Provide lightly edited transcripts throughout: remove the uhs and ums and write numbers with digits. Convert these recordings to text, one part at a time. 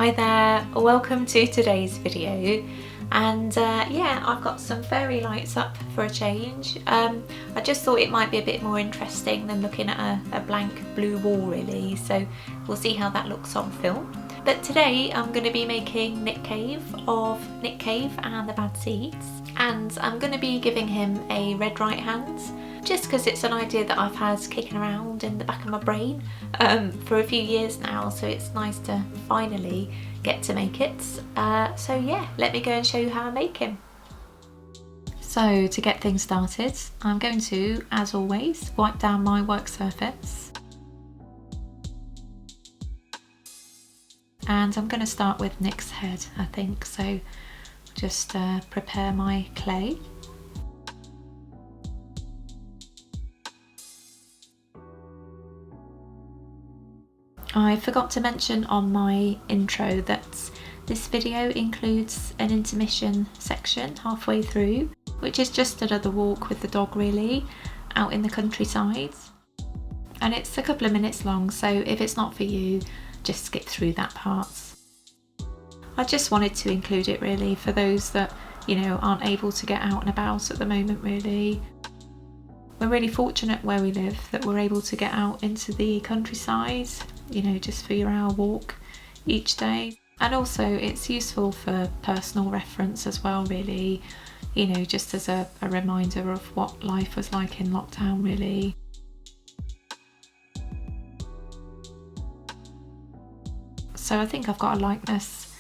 Hi there, welcome to today's video. And yeah, I've got some fairy lights up for a change. I just thought it might be a bit more interesting than looking at a blank blue wall really, so we'll see how that looks on film. But today I'm going to be making Nick Cave of Nick Cave and the Bad Seeds, and I'm going to be giving him a red right hand, just because it's an idea that I've had kicking around in the back of my brain for a few years now, so it's nice to finally get to make it. So yeah, let me go and show you how I make him. So to get things started, I'm going to, as always, wipe down my work surface. And I'm going to start with Nick's head, I think, so just prepare my clay. I forgot to mention on my intro that this video includes an intermission section halfway through, which is just another walk with the dog really, out in the countryside. And it's a couple of minutes long, so if it's not for you, just skip through that part. I just wanted to include it really for those that, you know, aren't able to get out and about at the moment really. We're really fortunate where we live that we're able to get out into the countryside, you know, just for your hour walk each day. And also it's useful for personal reference as well really, you know, just as a reminder of what life was like in lockdown really. So I think I've got a likeness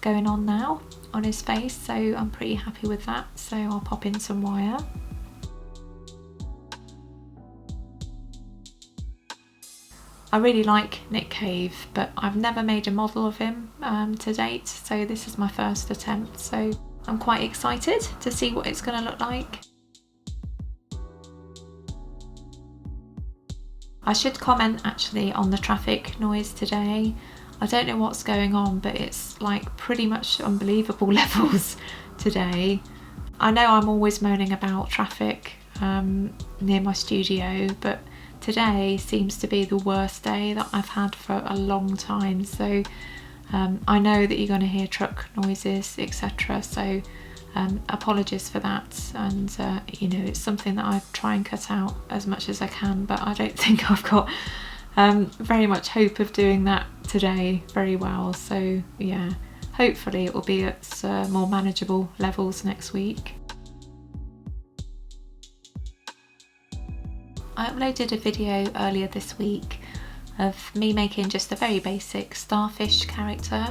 going on now on his face, so I'm pretty happy with that. So I'll pop in some wire. I really like Nick Cave, but I've never made a model of him to date, so this is my first attempt, so I'm quite excited to see what it's going to look like. I should comment actually on the traffic noise today. I don't know what's going on, but it's like pretty much unbelievable levels today. I know I'm always moaning about traffic near my studio, but today seems to be the worst day that I've had for a long time, so I know that you're going to hear truck noises, etc. So apologies for that, and you know, it's something that I try and cut out as much as I can, but I don't think I've got very much hope of doing that today very well. So yeah, hopefully it will be at more manageable levels next week. I uploaded a video earlier this week of me making just a very basic starfish character,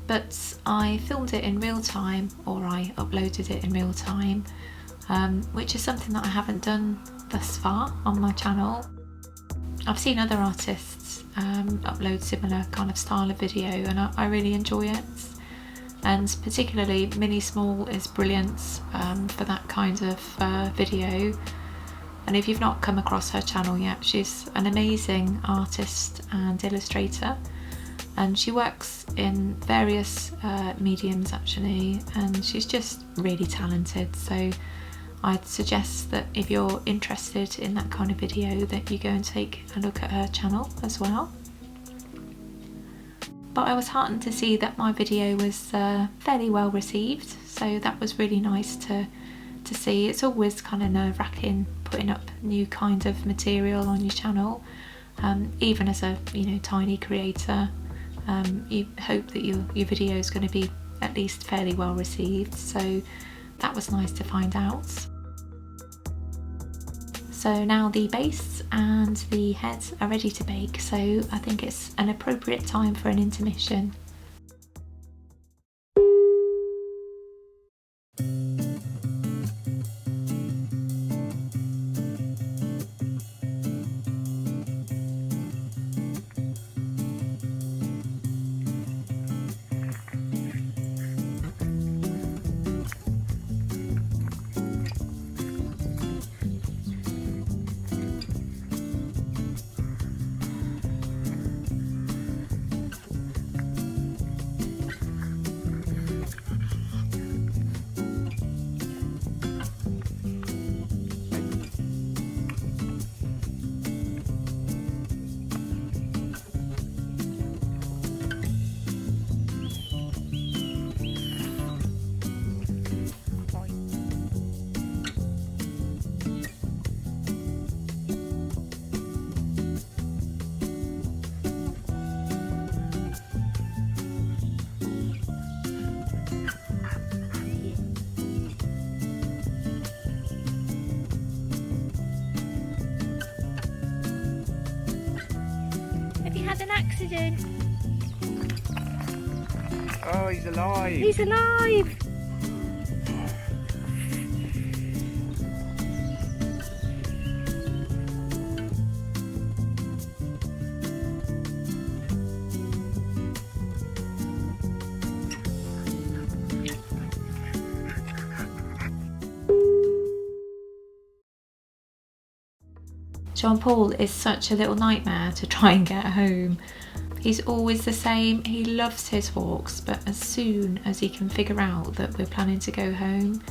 but I filmed it in real time, or I uploaded it in real time, which is something that I haven't done thus far on my channel. I've seen other artists upload similar kind of style of video, and I really enjoy it, and particularly Mini Small is brilliant for that kind of video. And if you've not come across her channel yet, she's an amazing artist and illustrator, and she works in various mediums actually, and she's just really talented. So I'd suggest that if you're interested in that kind of video, that you go and take a look at her channel as well. But I was heartened to see that my video was fairly well received, so that was really nice to see. It's always kind of nerve-wracking putting up new kind of material on your channel, even as a, you know, tiny creator. You hope that your video is going to be at least fairly well received, so that was nice to find out. So now the base and the head are ready to bake, so I think it's an appropriate time for an intermission. oxygen. Oh, he's alive. He's alive. Jean-Paul is such a little nightmare to try and get home. He's always the same. He loves his walks, but as soon as he can figure out that we're planning to go home,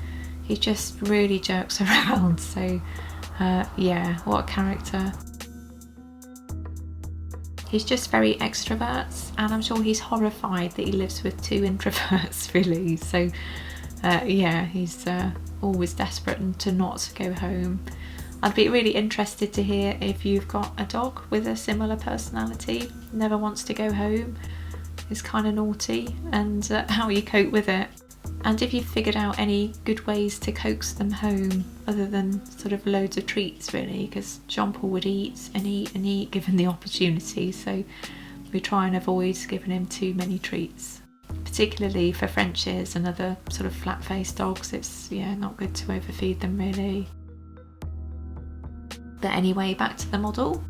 he just really jerks around. So yeah, what a character. He's just very extrovert, and I'm sure he's horrified that he lives with 2 introverts really. So yeah, he's always desperate to not go home. I'd be really interested to hear if you've got a dog with a similar personality, never wants to go home, is kind of naughty, and how you cope with it. And if you've figured out any good ways to coax them home other than sort of loads of treats really, because Jean-Paul would eat and eat and eat given the opportunity, so we try and avoid giving him too many treats. Particularly for Frenchies and other sort of flat-faced dogs, it's not good to overfeed them really. But anyway, back to the model.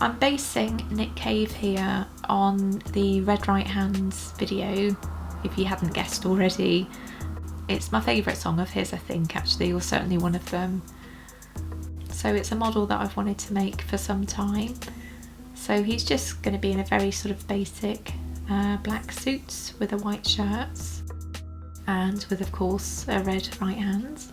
I'm basing Nick Cave here on the Red Right Hands video, if you hadn't guessed already. It's my favourite song of his, I think, actually, or certainly one of them. So it's a model that I've wanted to make for some time. So he's just going to be in a very sort of basic black suit with a white shirt and with, of course, a red right hand.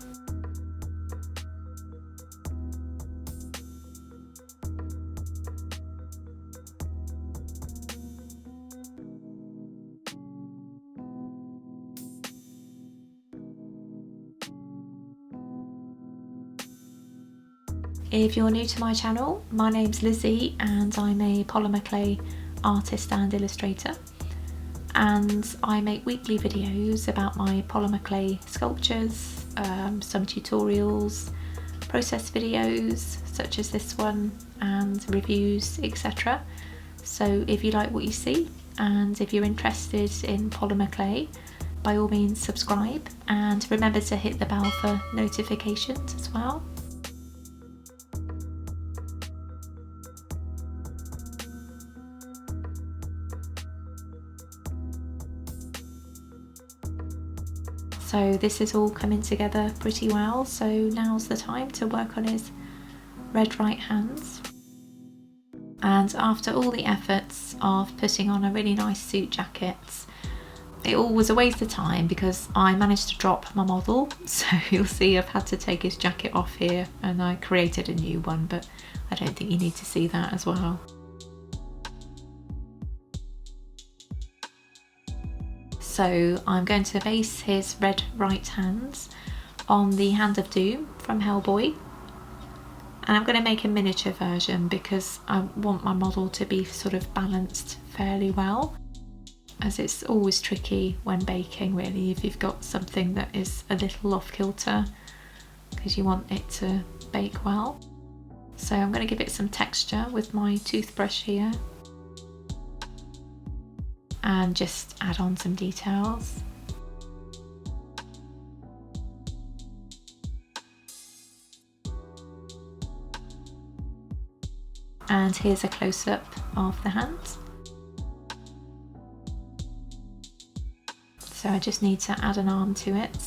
If you're new to my channel, my name's Lizzie and I'm a Polymer Clay artist and illustrator, and I make weekly videos about my Polymer Clay sculptures, some tutorials, process videos such as this one, and reviews, etc. So if you like what you see and if you're interested in Polymer Clay, by all means subscribe and remember to hit the bell for notifications as well. So this is all coming together pretty well, so now's the time to work on his red right hands. And after all the efforts of putting on a really nice suit jacket, it all was a waste of time because I managed to drop my model, so you'll see I've had to take his jacket off here and I created a new one, but I don't think you need to see that as well. So I'm going to base his red right hands on the Hand of Doom from Hellboy, and I'm going to make a miniature version because I want my model to be sort of balanced fairly well, as it's always tricky when baking really if you've got something that is a little off kilter, because you want it to bake well. So I'm going to give it some texture with my toothbrush here and just add on some details. And here's a close-up of the hands. So I just need to add an arm to it.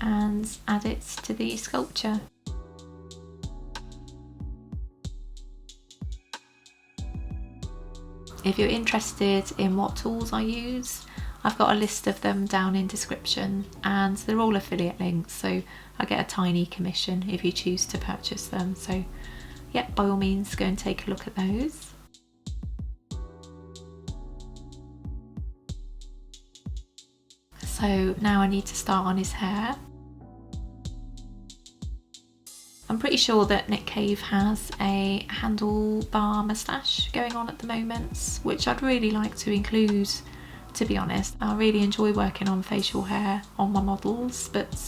And add it to the sculpture. If you're interested in what tools I use, I've got a list of them down in description, and they're all affiliate links, so I get a tiny commission if you choose to purchase them. So yeah, by all means go and take a look at those. So now I need to start on his hair. I'm pretty sure that Nick Cave has a handlebar moustache going on at the moment, which I'd really like to include, to be honest. I really enjoy working on facial hair on my models, but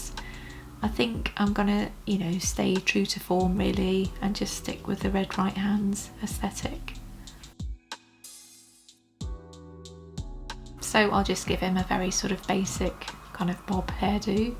I think I'm gonna, you know, stay true to form really and just stick with the red right hands aesthetic. So I'll just give him a very sort of basic kind of bob hairdo.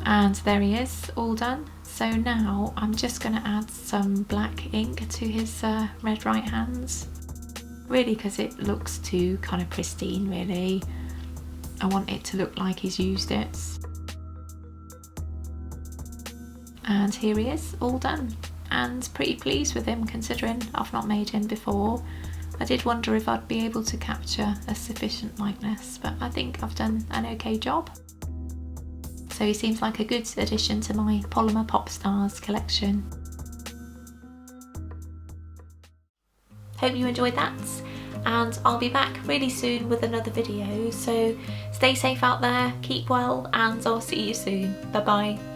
And there he is, all done. So now I'm just going to add some black ink to his red right hands. Really, because it looks too kind of pristine really. I want it to look like he's used it. And here he is, all done. And pretty pleased with him considering I've not made him before. I did wonder if I'd be able to capture a sufficient likeness, but I think I've done an okay job. So he seems like a good addition to my Polymer Pop Stars collection. Hope you enjoyed that, and I'll be back really soon with another video, so stay safe out there, keep well, and I'll see you soon. Bye bye.